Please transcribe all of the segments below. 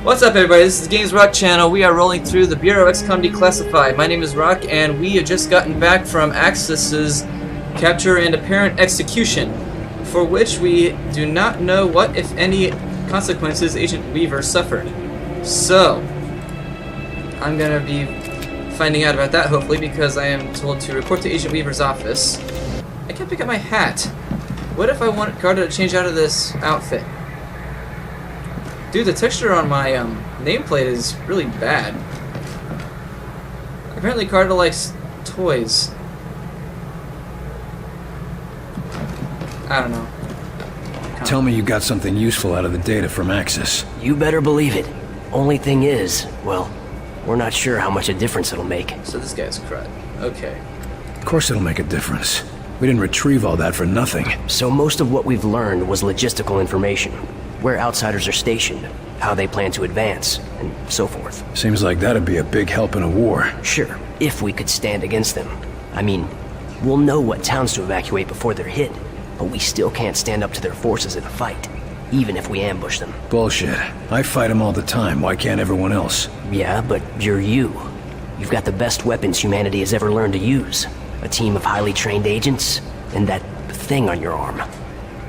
What's up, everybody? This is Games Rock Channel. We are rolling through the Bureau XCOM Declassified. My name is Rock, and we have just gotten back from Axis's capture and apparent execution, for which we do not know what, if any, consequences Agent Weaver suffered. So, I'm gonna be finding out about that, hopefully, because I am told to report to Agent Weaver's office. I can't pick up my hat. What if I want Carter to change out of this outfit? Dude, the texture on my nameplate is really bad. Apparently Carter likes toys. I don't know. Tell me you got something useful out of the data from Axis. You better believe it. Only thing is, well, we're not sure how much a difference it'll make. So this guy's crud. Okay. Of course it'll make a difference. We didn't retrieve all that for nothing. So most of what we've learned was logistical information. Where outsiders are stationed, how they plan to advance, and so forth. Seems like that'd be a big help in a war. Sure, if we could stand against them. I mean, we'll know what towns to evacuate before they're hit, but we still can't stand up to their forces in a fight, even if we ambush them. Bullshit. I fight them all the time. Why can't everyone else? Yeah, but you're you. You've got the best weapons humanity has ever learned to use. A team of highly trained agents, and that thing on your arm.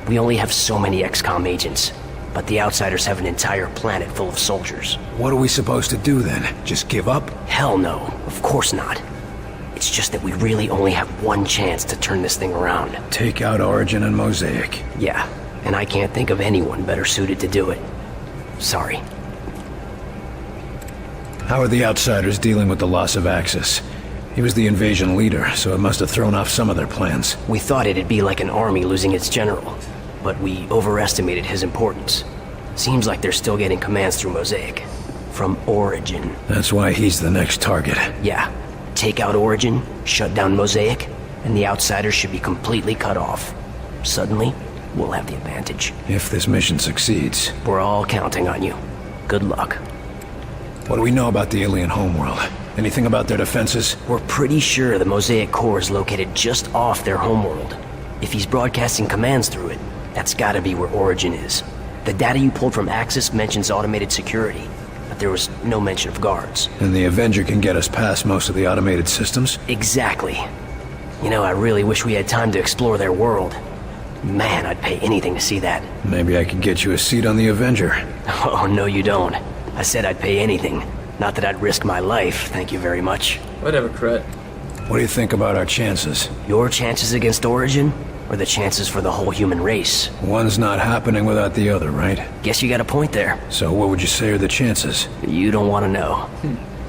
We only have so many XCOM agents. But the outsiders have an entire planet full of soldiers. What are we supposed to do then? Just give up? Hell no, of course not. It's just that we really only have one chance to turn this thing around. Take out Origin and Mosaic. Yeah, and I can't think of anyone better suited to do it. Sorry. How are the outsiders dealing with the loss of Axis? He was the invasion leader, so it must have thrown off some of their plans. We thought it'd be like an army losing its general. But we overestimated his importance. Seems like they're still getting commands through Mosaic. From Origin. That's why he's the next target. Yeah. Take out Origin, shut down Mosaic, and the outsiders should be completely cut off. Suddenly, we'll have the advantage. If this mission succeeds. We're all counting on you. Good luck. What do we know about the alien homeworld? Anything about their defenses? We're pretty sure the Mosaic core is located just off their homeworld. If he's broadcasting commands through it, that's gotta be where Origin is. The data you pulled from Axis mentions automated security, but there was no mention of guards. And the Avenger can get us past most of the automated systems? Exactly. You know, I really wish we had time to explore their world. Man, I'd pay anything to see that. Maybe I could get you a seat on the Avenger. Oh, no you don't. I said I'd pay anything. Not that I'd risk my life, thank you very much. Whatever, crud. What do you think about our chances? Your chances against Origin? Or the chances for the whole human race? One's not happening without the other, right? Guess you got a point there. So what would you say are the chances? You don't want to know.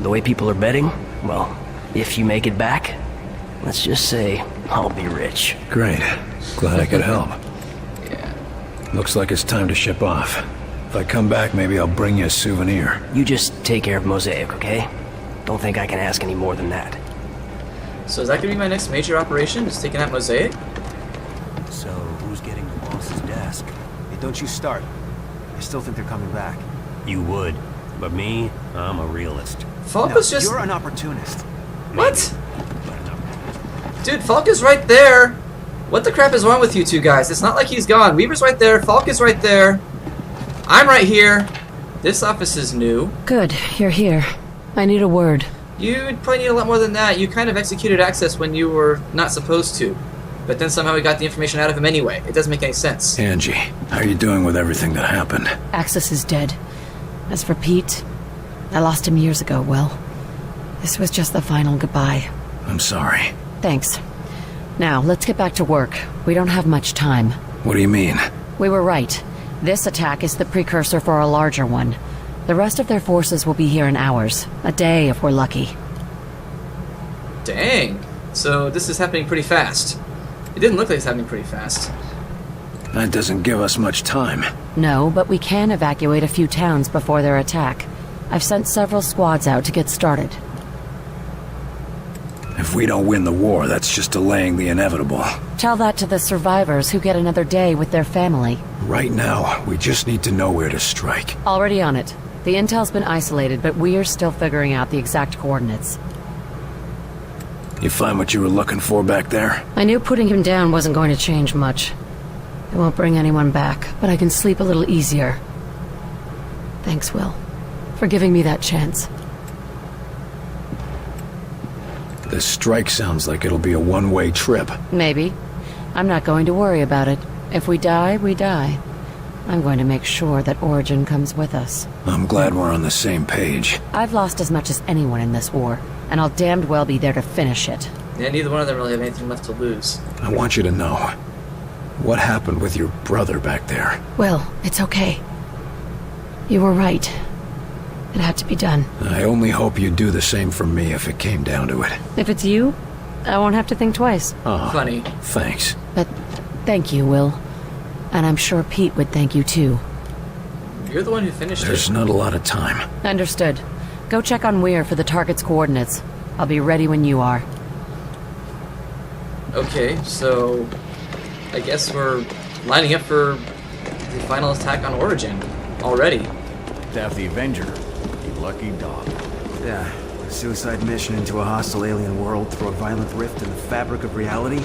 The way people are betting, well, if you make it back, let's just say I'll be rich. Great. Glad I could help. Yeah. Looks like it's time to ship off. If I come back, maybe I'll bring you a souvenir. You just take care of Mosaic, okay? Don't think I can ask any more than that. So is that gonna be my next major operation? Just taking out Mosaic? So, who's getting the boss's desk? Hey, don't you start. I still think they're coming back. You would, but me, I'm a realist. Falk No, was just... you're an opportunist. What? Dude, Falk is right there! What the crap is wrong with you two guys? It's not like he's gone. Weaver's right there, Falk is right there. I'm right here. This office is new. Good, you're here. I need a word. You'd probably need a lot more than that. You kind of executed Access when you were not supposed to. But then somehow we got the information out of him anyway. It doesn't make any sense. Angie, how are you doing with everything that happened? Axis is dead. As for Pete, I lost him years ago, Will. This was just the final goodbye. I'm sorry. Thanks. Now, let's get back to work. We don't have much time. What do you mean? We were right. This attack is the precursor for a larger one. The rest of their forces will be here in hours. A day if we're lucky. Dang. So this is happening pretty fast. It didn't look like it's happening pretty fast. That doesn't give us much time. No, but we can evacuate a few towns before their attack. I've sent several squads out to get started. If we don't win the war, that's just delaying the inevitable. Tell that to the survivors who get another day with their family. Right now, we just need to know where to strike. Already on it. The intel's been isolated, but we're still figuring out the exact coordinates. You find what you were looking for back there? I knew putting him down wasn't going to change much. It won't bring anyone back, but I can sleep a little easier. Thanks, Will. for giving me that chance. This strike sounds like it'll be a one-way trip. Maybe. I'm not going to worry about it. If we die, we die. I'm going to make sure that Origin comes with us. I'm glad we're on the same page. I've lost as much as anyone in this war, and I'll damned well be there to finish it. Yeah, neither one of them really have anything left to lose. I want you to know what happened with your brother back there. Will, it's okay. You were right. It had to be done. I only hope you'd do the same for me if it came down to it. If it's you, I won't have to think twice. Oh, Funny. thanks. But thank you, Will. And I'm sure Pete would thank you too. You're the one who finished There's it. not a lot of time. Understood. Go check on Weir for the target's coordinates. I'll be ready when you are. Okay, so I guess we're lining up for the final attack on Origin already. To have the Avenger, you lucky dog. Yeah, a suicide mission into a hostile alien world through a violent rift in the fabric of reality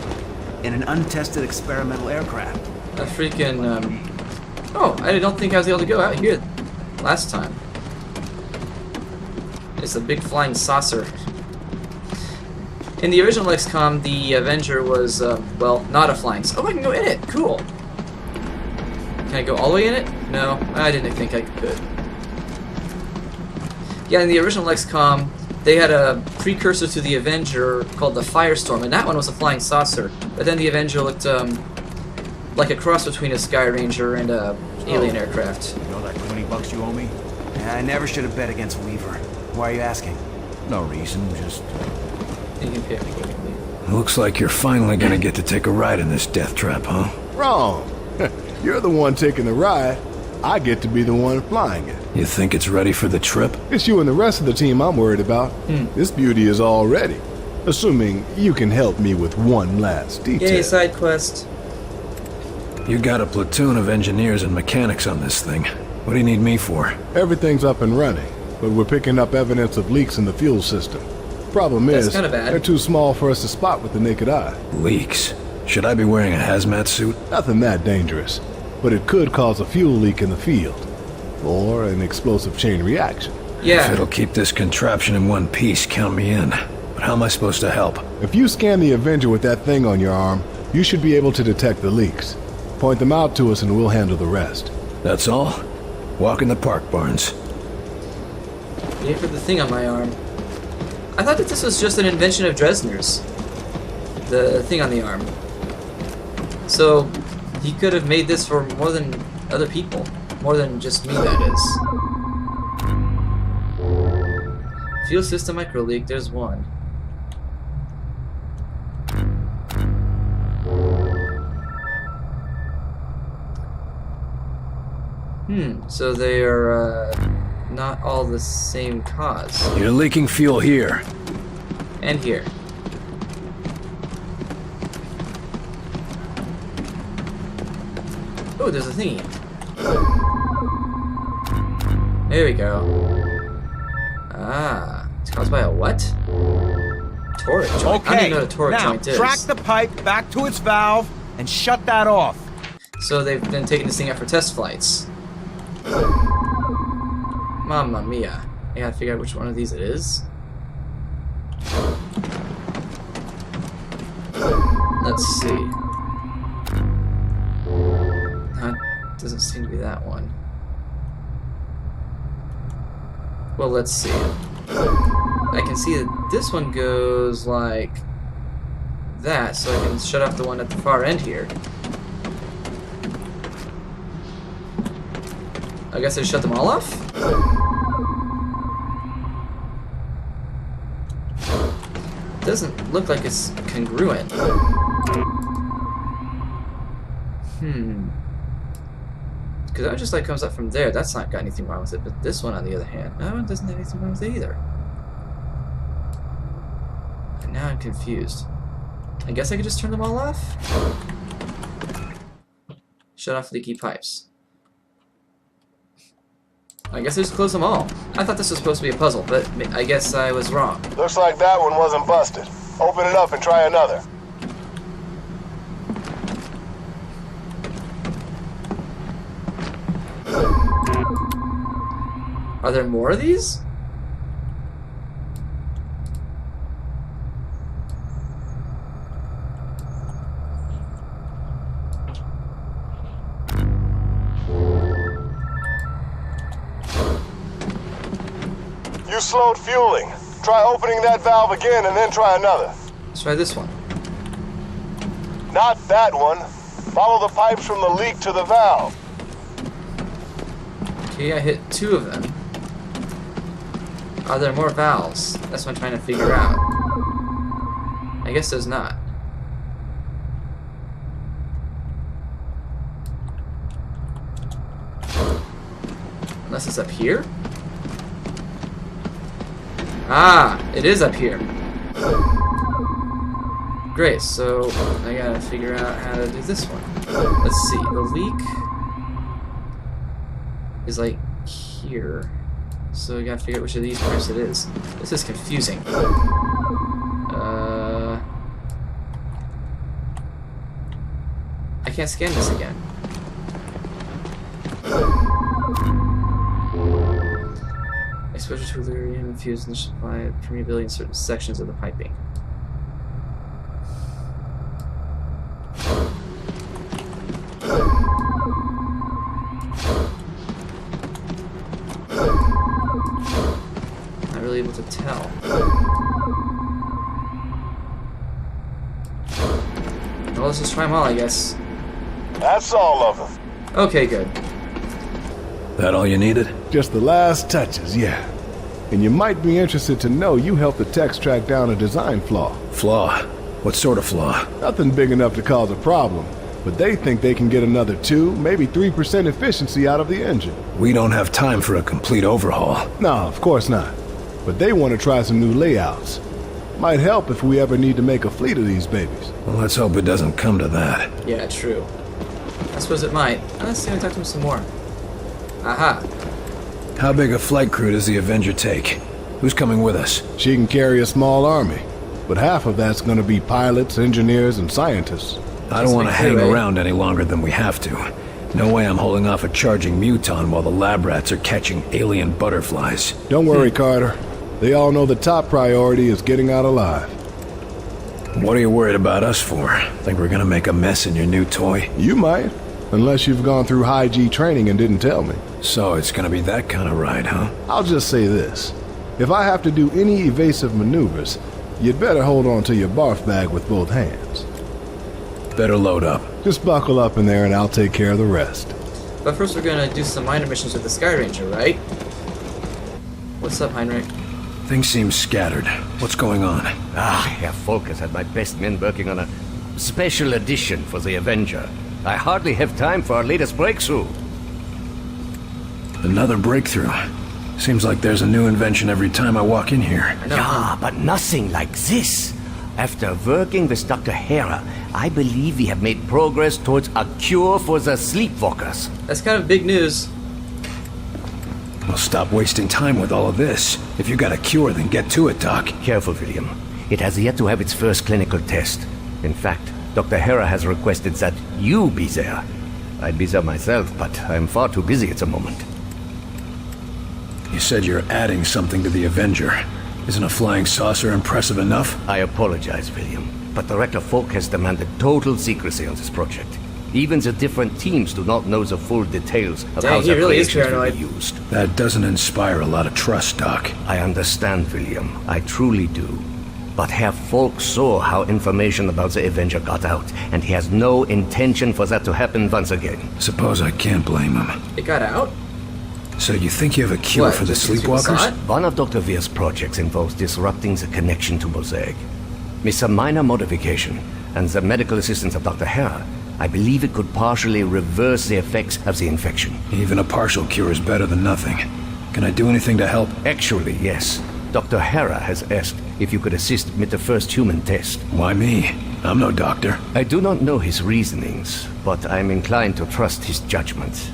in an untested experimental aircraft. A freaking, Oh, I don't think I was able to go out here last time. It's a big flying saucer. In the original XCOM, the Avenger was, well, not a flying saucer. Oh, I can go in it! Cool! Can I go all the way in it? No, I didn't think I could. Yeah, in the original XCOM, they had a precursor to the Avenger called the Firestorm, and that one was a flying saucer. But then the Avenger looked, like a cross between a Sky Ranger and a alien aircraft. You know that $20 you owe me? I never should have bet against Weaver. Why are you asking? No reason, just... You can pay me quickly. Looks like you're finally gonna get to take a ride in this death trap, huh? Wrong. You're the one taking the ride. I get to be the one flying it. You think it's ready for the trip? It's you and the rest of the team I'm worried about. This beauty is all ready. Assuming you can help me with one last detail. Yay, side quest. You got a platoon of engineers and mechanics on this thing. What do you need me for? Everything's up and running, but we're picking up evidence of leaks in the fuel system. Problem That's is, kinda bad. they're too small for us to spot with the naked eye. Leaks. Should I be wearing a hazmat suit? Nothing that dangerous, but it could cause a fuel leak in the field. Or an explosive chain reaction. If Yeah, it'll keep this contraption in one piece, count me in. But how am I supposed to help? If you scan the Avenger with that thing on your arm, you should be able to detect the leaks. Point them out to us and we'll handle the rest. That's all? Walk in the park, Barnes. yay for the thing on my arm. I thought that this was just an invention of Dresner's. The thing on the arm. So, he could have made this for more than other people. More than just me, that is. Fuel system micro leak, there's one. So they are, not all the same cause. You're leaking fuel here. And here. Oh, there's a thingy. There we go. Ah, it's caused by a what? Torque joint. I don't Okay, even know what a torque now joint is. track the pipe back to its valve and shut that off. So they've been taking this thing out for test flights. Mamma mia. I gotta figure out which one of these it is. Let's see. That doesn't seem to be that one. Well, let's see. I can see that this one goes like that, so I can shut off the one at the far end here. I guess I shut them all off? Doesn't look like it's congruent. Because that just like comes up from there. That's not got anything wrong with it. But this one, on the other hand, no, it doesn't have anything wrong with it either. And now I'm confused. I guess I could just turn them all off? Shut off leaky pipes. I guess I just close them all. I thought this was supposed to be a puzzle, but I guess I was wrong. Looks like that one wasn't busted. Open it up and try another. Are there more of these? You slowed fueling. Try opening that valve again and then try another. Let's try this one. Not that one. Follow the pipes from the leak to the valve. Okay, I hit 2 of them. Are there more valves? That's what I'm trying to figure out. I guess there's not. Unless it's up here? Ah, it is up here. Great, so I gotta figure out how to do this one. Let's see, the leak is like here. So we gotta figure out which of these pipes it is. This is confusing. I can't scan this again. Exposure to lyrium infused in the supply of permeability in certain sections of the piping. Not really able to tell. Well, let's just try them all, I guess. That's all of them. Okay, good. That all you needed? Just the last touches, yeah. And you might be interested to know you helped the techs track down a design flaw. Flaw? What sort of flaw? Nothing big enough to cause a problem, but they think they can get another 2, maybe 3% efficiency out of the engine. We don't have time for a complete overhaul. No, of course not. But they want to try some new layouts. Might help if we ever need to make a fleet of these babies. Well, let's hope it doesn't come to that. Yeah, true. I suppose it might. Let's see if I talk to him some more. Aha. How big a flight crew does the Avenger take? Who's coming with us? She can carry a small army, but half of that's going to be pilots, engineers, and scientists. I don't want to hang around any longer than we have to. No way I'm holding off a charging muton while the lab rats are catching alien butterflies. Don't worry, Carter. They all know the top priority is getting out alive. What are you worried about us for? Think we're gonna make a mess in your new toy? You might, unless you've gone through high G training and didn't tell me. So it's gonna be that kind of ride, huh? I'll just say this. If I have to do any evasive maneuvers, you'd better hold on to your barf bag with both hands. Better load up. Just buckle up in there and I'll take care of the rest. But first we're gonna do some minor missions with the Sky Ranger, right? What's up, Heinrich? Things seem scattered. What's going on? Herr Volk has had my best men working on a special edition for the Avenger. I hardly have time for our latest breakthrough. Another breakthrough. Seems like there's a new invention every time I walk in here. Yeah, but nothing like this. After working with Dr. Hera, I believe we have made progress towards a cure for the Sleepwalkers. That's kind of big news. Well, stop wasting time with all of this. If you got a cure, then get to it, Doc. Careful, William. It has yet to have its first clinical test. In fact, Dr. Hera has requested that you be there. I'd be there myself, but I'm far too busy at the moment. You said you're adding something to the Avenger. Isn't a flying saucer impressive enough? I apologize, William, but Director Falk has demanded total secrecy on this project. Even the different teams do not know the full details of how their creations will be used. That doesn't inspire a lot of trust, Doc. I understand, William. I truly do. But Herr Falk saw how information about the Avenger got out, and he has no intention for that to happen once again. Suppose I can't blame him. It got out? So you think you have a cure for the Sleepwalkers? One of Dr. Veer's projects involves disrupting the connection to Mosaic. With some minor modification, and the medical assistance of Dr. Hera, I believe it could partially reverse the effects of the infection. Even a partial cure is better than nothing. Can I do anything to help? Actually, yes. Dr. Hera has asked if you could assist with the first human test. Why me? I'm no doctor. I do not know his reasonings, but I'm inclined to trust his judgment.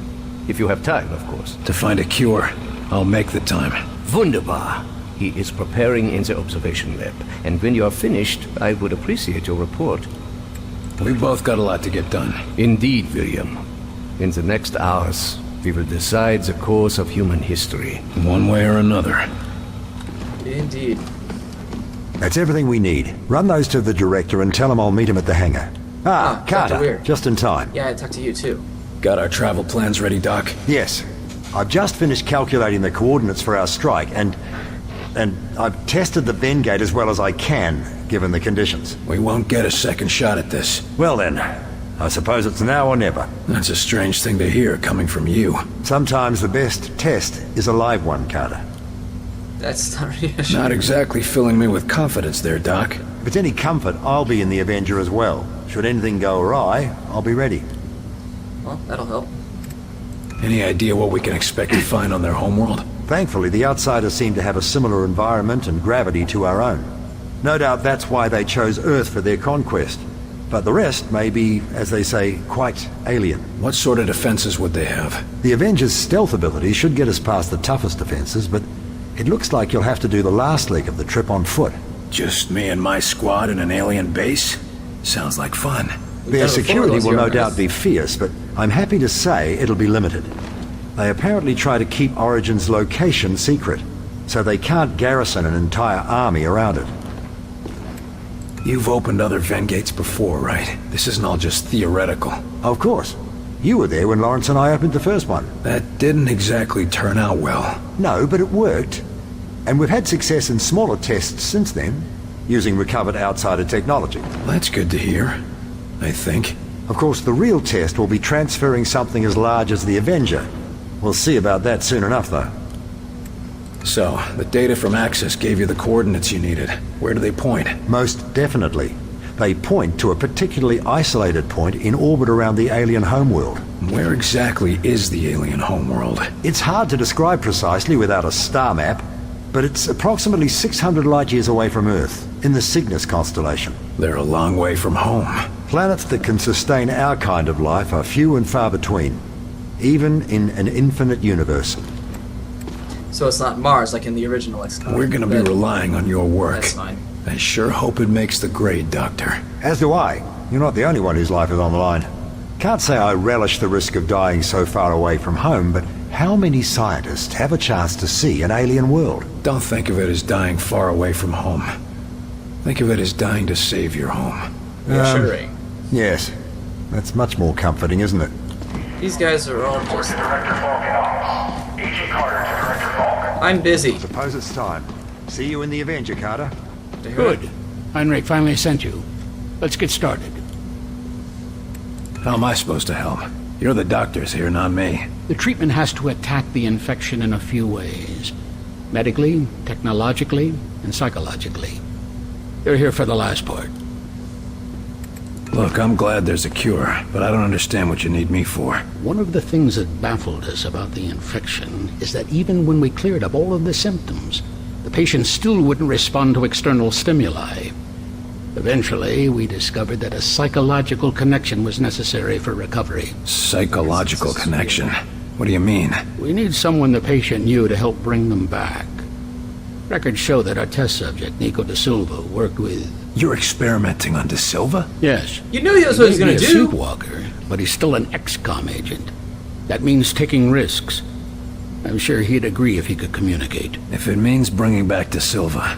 If you have time, of course. To find a cure, I'll make the time. Wunderbar. He is preparing in the observation lab, and when you are finished, I would appreciate your report. We've both got a lot to get done. Indeed, William. In the next hours, We will decide the course of human history. One way or another. Indeed. That's everything we need. Run those to the director and tell him I'll meet him at the hangar. Ah, Carter, Weir. just in time. Yeah, I talked to you too. Got our travel plans ready, Doc? Yes. I've just finished calculating the coordinates for our strike, and I've tested the Ven gate as well as I can, given the conditions. We won't get a second shot at this. Well then, I suppose it's now or never. That's a strange thing to hear coming from you. Sometimes the best test is a live one, Carter. That's not reassuring. Not exactly filling me with confidence there, Doc. If it's any comfort, I'll be in the Avenger as well. Should anything go awry, I'll be ready. Well, that'll help. Any idea what we can expect to find on their homeworld? Thankfully, the outsiders seem to have a similar environment and gravity to our own. No doubt that's why they chose Earth for their conquest. But the rest may be, as they say, quite alien. What sort of defenses would they have? The Avengers' stealth ability should get us past the toughest defenses, but it looks like you'll have to do the last leg of the trip on foot. Just me and my squad in an alien base? Sounds like fun. Their security will no doubt be fierce, but I'm happy to say it'll be limited. They apparently try to keep Origin's location secret, so they can't garrison an entire army around it. You've opened other Ven gates before, right? This isn't all just theoretical. Of course. You were there when Lawrence and I opened the first one. That didn't exactly turn out well. No, but it worked. And we've had success in smaller tests since then, using recovered outsider technology. That's good to hear, I think. Of course, the real test will be transferring something as large as the Avenger. We'll see about that soon enough, though. So, the data from Axis gave you the coordinates you needed. Where do they point? Most definitely. They point to a particularly isolated point in orbit around the alien homeworld. Where exactly is the alien homeworld? It's hard to describe precisely without a star map, but it's approximately 600 light-years away from Earth, in the Cygnus constellation. They're a long way from home. Planets that can sustain our kind of life are few and far between, even in an infinite universe. So it's not Mars like in the original XCOM. We're gonna be relying on your work. That's fine. I sure hope it makes the grade, Doctor. As do I. You're not the only one whose life is on the line. Can't say I relish the risk of dying so far away from home, but how many scientists have a chance to see an alien world? Don't think of it as dying far away from home. Think of it as dying to save your home. Reassuring. Yes. That's much more comforting, isn't it? These guys are all just... Director Falcon. Agent Carter to Director Falcon. I'm busy. Suppose it's time. See you in the Avenger, Carter. Good. Heinrich finally sent you. Let's get started. How am I supposed to help? You're the doctors here, not me. The treatment has to attack the infection in a few ways. Medically, technologically, and psychologically. You're here for the last part. Look, I'm glad there's a cure, but I don't understand what you need me for. One of the things that baffled us about the infection is that even when we cleared up all of the symptoms, the patient still wouldn't respond to external stimuli. Eventually, we discovered that a psychological connection was necessary for recovery. Psychological connection? What do you mean? We need someone the patient knew to help bring them back. Records show that our test subject, Nico De Silva, worked with... You're experimenting on De Silva? Yes. You knew that's what he was going to do. He may be a Sleepwalker, but he's still an XCOM agent. That means taking risks. I'm sure he'd agree if he could communicate. If it means bringing back De Silva,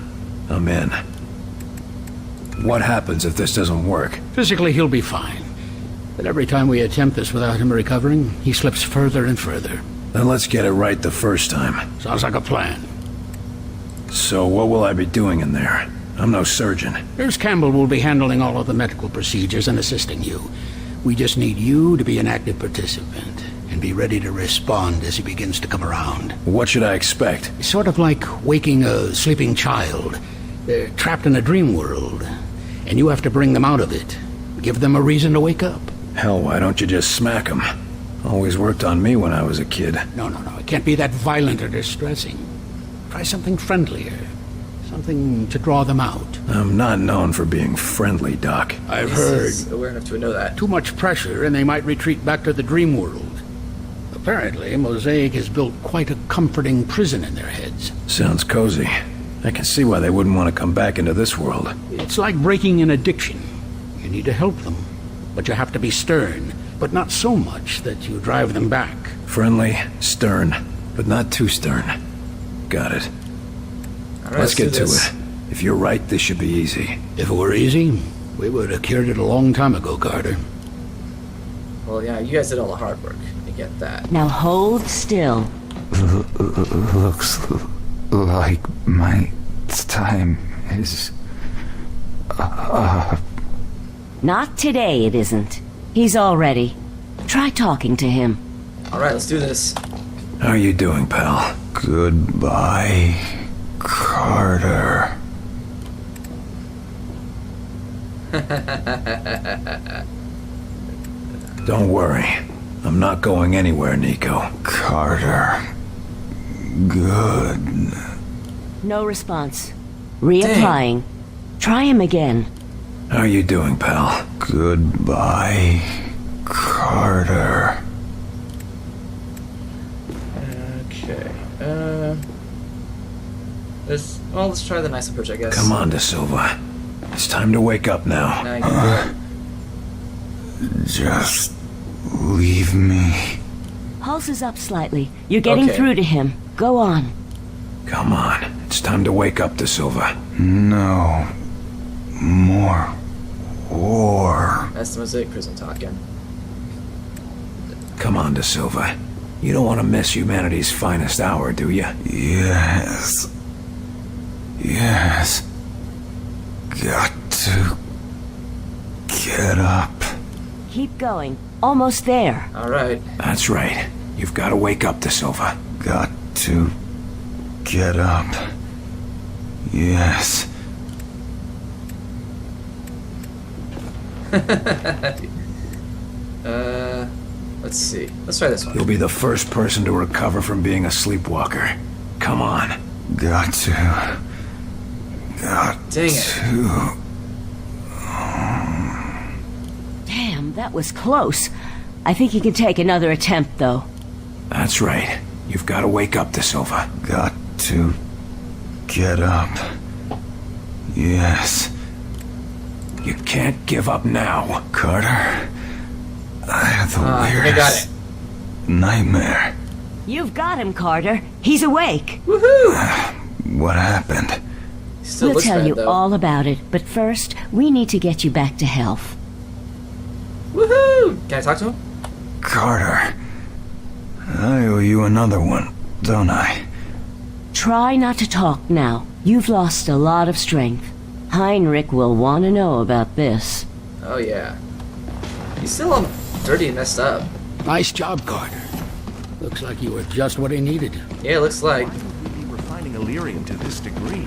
I'm in. What happens if this doesn't work? Physically, he'll be fine. But every time we attempt this without him recovering, he slips further and further. Then let's get it right the first time. Sounds like a plan. So what will I be doing in there? I'm no surgeon. Nurse Campbell will be handling all of the medical procedures and assisting you. We just need you to be an active participant and be ready to respond as he begins to come around. What should I expect? It's sort of like waking a sleeping child. They're trapped in a dream world, and you have to bring them out of it. Give them a reason to wake up. Hell, why don't you just smack them? Always worked on me when I was a kid. No. It can't be that violent or distressing. Try something friendlier. Something to draw them out. I'm not known for being friendly, Doc. I've heard. Aware enough to know that. Too much pressure and they might retreat back to the dream world. Apparently, Mosaic has built quite a comforting prison in their heads. Sounds cozy. I can see why they wouldn't want to come back into this world. It's like breaking an addiction. You need to help them, but you have to be stern. but not so much that you drive them back. Friendly, stern, but not too stern. Got it. All right, let's get to this. it. If you're right, this should be easy. If it were easy, we would have cured it a long time ago, Carter. Well, yeah, you guys did all the hard work. I get that. Now hold still. Looks like my time is up. Not today, it isn't. He's all ready. Try talking to him. Alright, let's do this. How are you doing, pal? Goodbye, Carter. Don't worry. I'm not going anywhere, Nico. Carter. Good. No response. Reapplying. Try him again. How are you doing, pal? Goodbye, Carter. Okay. Let's try the nice approach, I guess. Come on, De Silva. It's time to wake up now. Now you can do it. Just leave me. Pulse is up slightly. You're getting through to him. Go on. Come on. It's time to wake up, De Silva. No. More war. That's the Mosaic prison talking. Come on, De Silva. You don't want to miss humanity's finest hour, do you? Yes. Yes. Got to get up. Keep going. Almost there. Alright. That's right. You've got to wake up, De Silva. Got to get up. Yes. Let's see. Let's try this one. You'll be the first person to recover from being a sleepwalker. Come on. Got to. Dang it. Damn, that was close. I think you can take another attempt, though. That's right. You've got to wake up, De Silva. Got to get up. Yes. You can't give up now. Carter, I had the weirdest got it. nightmare. You've got him, Carter. He's awake. Woohoo! What happened? We'll tell you all about it, but first, we need to get you back to health. Woohoo! Can I talk to him? Carter, I owe you another one, don't I? Try not to talk now. You've lost a lot of strength. Heinrich will want to know about this. Oh, yeah. He's still all dirty and messed up. Nice job, Carter. Looks like you were just what he needed. Yeah, looks like. Why would we be refining Illyrium to this degree?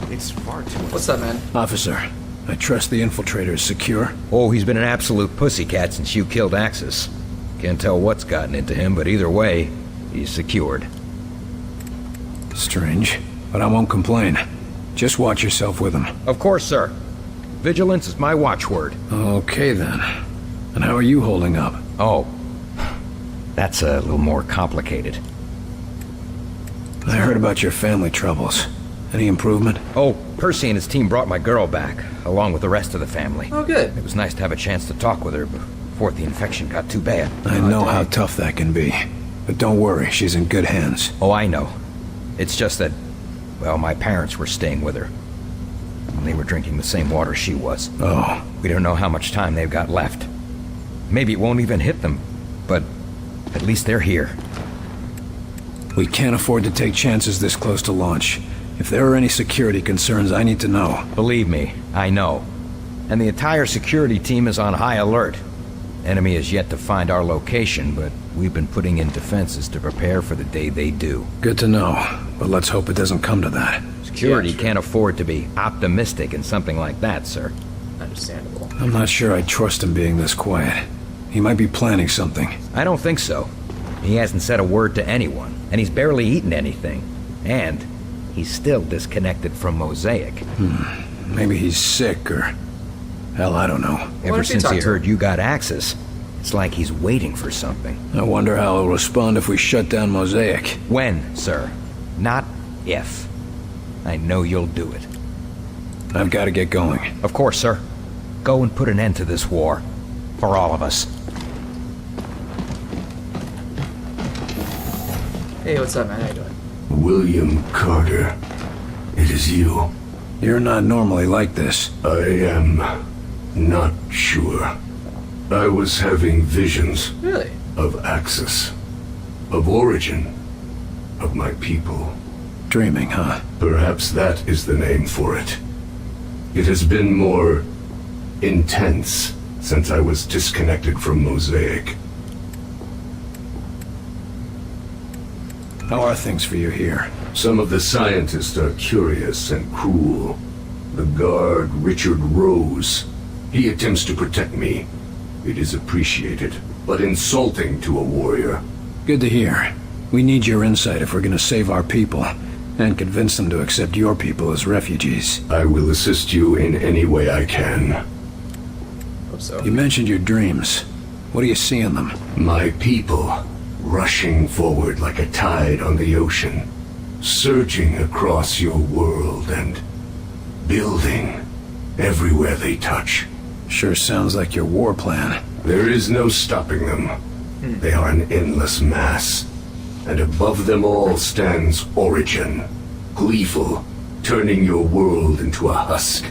It's far too... What's up, man? Officer, I trust the infiltrator is secure. Oh, he's been an absolute pussycat since you killed Axis. Can't tell what's gotten into him, but either way, he's secured. Strange, but I won't complain. Just watch yourself with him. Of course, sir. Vigilance is my watchword. Okay, then. And how are you holding up? Oh, that's a little more complicated. I heard about your family troubles. Any improvement? Oh, Percy and his team brought my girl back, along with the rest of the family. Oh, good. It was nice to have a chance to talk with her before the infection got too bad. I know how tough that can be. But don't worry, she's in good hands. Oh, I know. It's just that, well, my parents were staying with her. They were drinking the same water she was. Oh. We don't know how much time they've got left. Maybe it won't even hit them, but at least they're here. We can't afford to take chances this close to launch. If there are any security concerns, I need to know. Believe me, I know. And the entire security team is on high alert. Enemy has yet to find our location, but we've been putting in defenses to prepare for the day they do. Good to know, but let's hope it doesn't come to that. Security can't afford to be optimistic in something like that, sir. Understandable. I'm not sure I trust him being this quiet. He might be planning something. I don't think so. He hasn't said a word to anyone, and he's barely eaten anything. And he's still disconnected from Mosaic. Maybe he's sick, or... hell, I don't know. Ever since he heard you got Axis, it's like he's waiting for something. I wonder how he'll respond if we shut down Mosaic. When, sir? Not if. I know you'll do it. I've got to get going. Of course, sir. Go and put an end to this war. For all of us. Hey, what's up, man? How you doing? William Carter. It is you. You're not normally like this. I am not sure. I was having visions. Really? Of Axis. Of origin. Of my people. Dreaming, huh? Perhaps that is the name for it. It has been more intense since I was disconnected from Mosaic. How are things for you here? Some of the scientists are curious and cruel. The guard, Richard Rose, he attempts to protect me. It is appreciated, but insulting to a warrior. Good to hear. We need your insight if we're gonna save our people, and convince them to accept your people as refugees. I will assist you in any way I can. Hope so. You mentioned your dreams. What do you see in them? My people, rushing forward like a tide on the ocean, surging across your world and building everywhere they touch. Sure sounds like your war plan. There is no stopping them. They are an endless mass. And above them all stands Origin, gleeful, turning your world into a husk,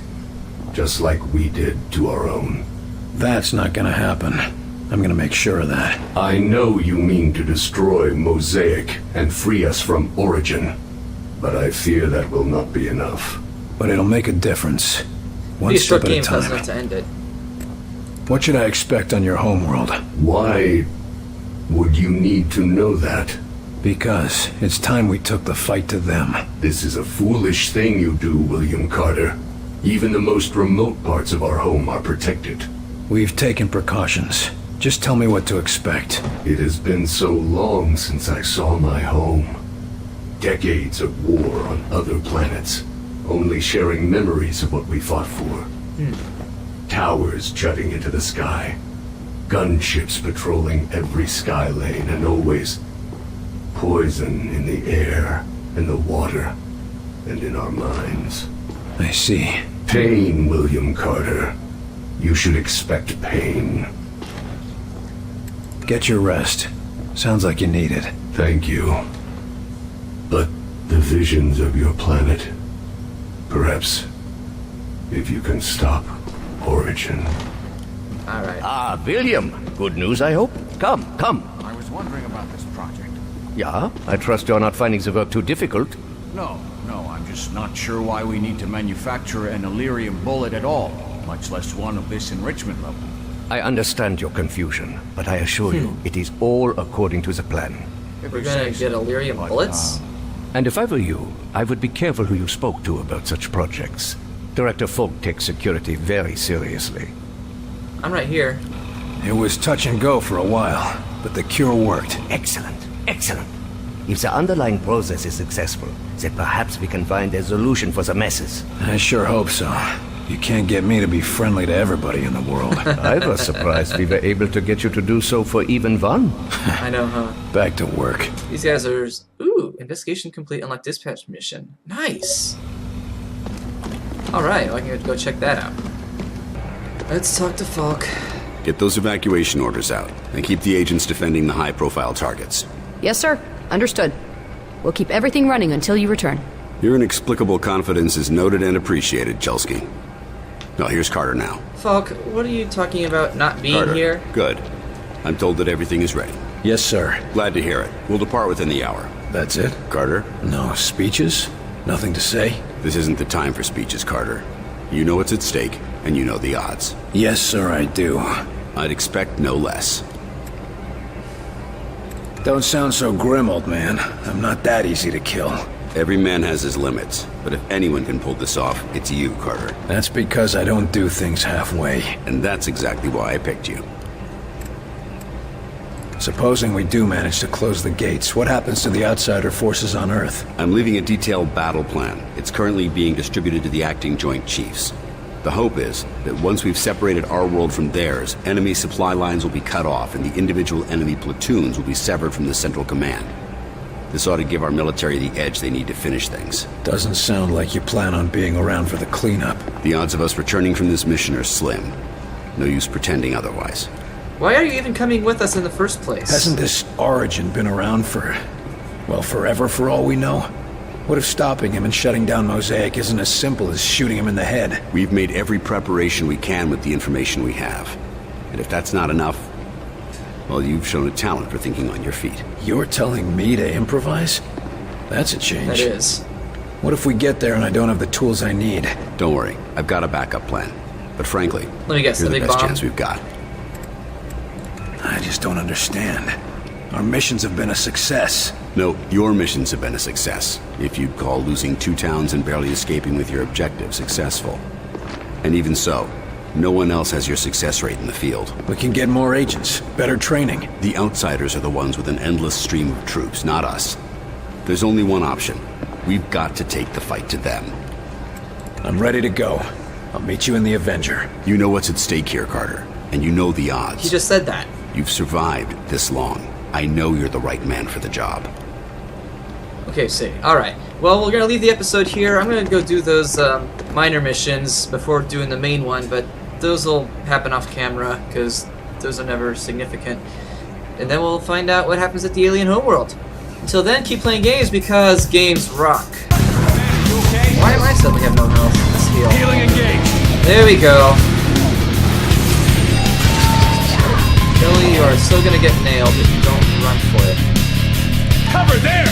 just like we did to our own. That's not gonna happen. I'm gonna make sure of that. I know you mean to destroy Mosaic and free us from Origin, but I fear that will not be enough. But it'll make a difference. One Be a short step at a game fast enough time. to end it. What should I expect on your homeworld? Why would you need to know that? Because it's time we took the fight to them. This is a foolish thing you do, William Carter. Even the most remote parts of our home are protected. We've taken precautions. Just tell me what to expect. It has been so long since I saw my home. Decades of war on other planets, only sharing memories of what we fought for. Towers jutting into the sky. Gunships patrolling every sky lane, and always poison in the air, in the water, and in our minds. I see. Pain, William Carter. You should expect pain. Get your rest. Sounds like you need it. Thank you. But the visions of your planet, perhaps, if you can stop Origin. Alright. Ah, William. Good news, I hope. Come. I was wondering about this project. Yeah, I trust you're not finding the work too difficult. No, I'm just not sure why we need to manufacture an Illyrium bullet at all, much less one of this enrichment level. I understand your confusion, but I assure you, it is all according to the plan. We're gonna get Illyrium bullets? And if I were you, I would be careful who you spoke to about such projects. Director Folk takes security very seriously. I'm right here. It was touch and go for a while, but the cure worked. Excellent. If the underlying process is successful, then perhaps we can find a solution for the messes. I sure hope so. You can't get me to be friendly to everybody in the world. I was surprised we were able to get you to do so for even one. I know, huh? Back to work. These guys are... Ooh, investigation complete, unlock dispatch mission. Nice! Alright, well, I can go check that out. Let's talk to Falk. Get those evacuation orders out, and keep the agents defending the high-profile targets. Yes, sir. Understood. We'll keep everything running until you return. Your inexplicable confidence is noted and appreciated, Chelsky. Well, here's Carter now. Falk, what are you talking about not being Carter, here? good. I'm told that everything is ready. Yes, sir. Glad to hear it. We'll depart within the hour. That's it? Carter? No speeches? Nothing to say? This isn't the time for speeches, Carter. You know what's at stake, and you know the odds. Yes, sir, I do. I'd expect no less. Don't sound so grim, old man. I'm not that easy to kill. Every man has his limits, but if anyone can pull this off, it's you, Carter. That's because I don't do things halfway. And that's exactly why I picked you. Supposing we do manage to close the gates, what happens to the outsider forces on Earth? I'm leaving a detailed battle plan. It's currently being distributed to the acting Joint Chiefs. The hope is that once we've separated our world from theirs, enemy supply lines will be cut off and the individual enemy platoons will be severed from the central command. This ought to give our military the edge they need to finish things. Doesn't sound like you plan on being around for the cleanup. The odds of us returning from this mission are slim. No use pretending otherwise. Why are you even coming with us in the first place? Hasn't this Origin been around for Well, forever for all we know? What if stopping him and shutting down Mosaic isn't as simple as shooting him in the head? We've made every preparation we can with the information we have. And if that's not enough, well, you've shown a talent for thinking on your feet. You're telling me to improvise? That's a change. That is. What if we get there and I don't have the tools I need? Don't worry, I've got a backup plan. But frankly, let me guess, you're the big best bomb? chance we've got. I just don't understand. Our missions have been a success. No, your missions have been a success. If you'd call losing 2 towns and barely escaping with your objective successful. And even so, no one else has your success rate in the field. We can get more agents, better training. The outsiders are the ones with an endless stream of troops, not us. There's only one option. We've got to take the fight to them. I'm ready to go. I'll meet you in the Avenger. You know what's at stake here, Carter. And you know the odds. He just said that. You've survived this long. I know you're the right man for the job. Okay, see. Alright. Well, we're gonna leave the episode here. I'm gonna go do those minor missions before doing the main one, but those will happen off camera, because those are never significant. And then we'll find out what happens at the alien homeworld. Until then, keep playing games, because games rock. Why am I suddenly have no health? Let's heal. Healing engaged. There we go. Billy, you are still gonna get nailed if you don't run for it. Cover there!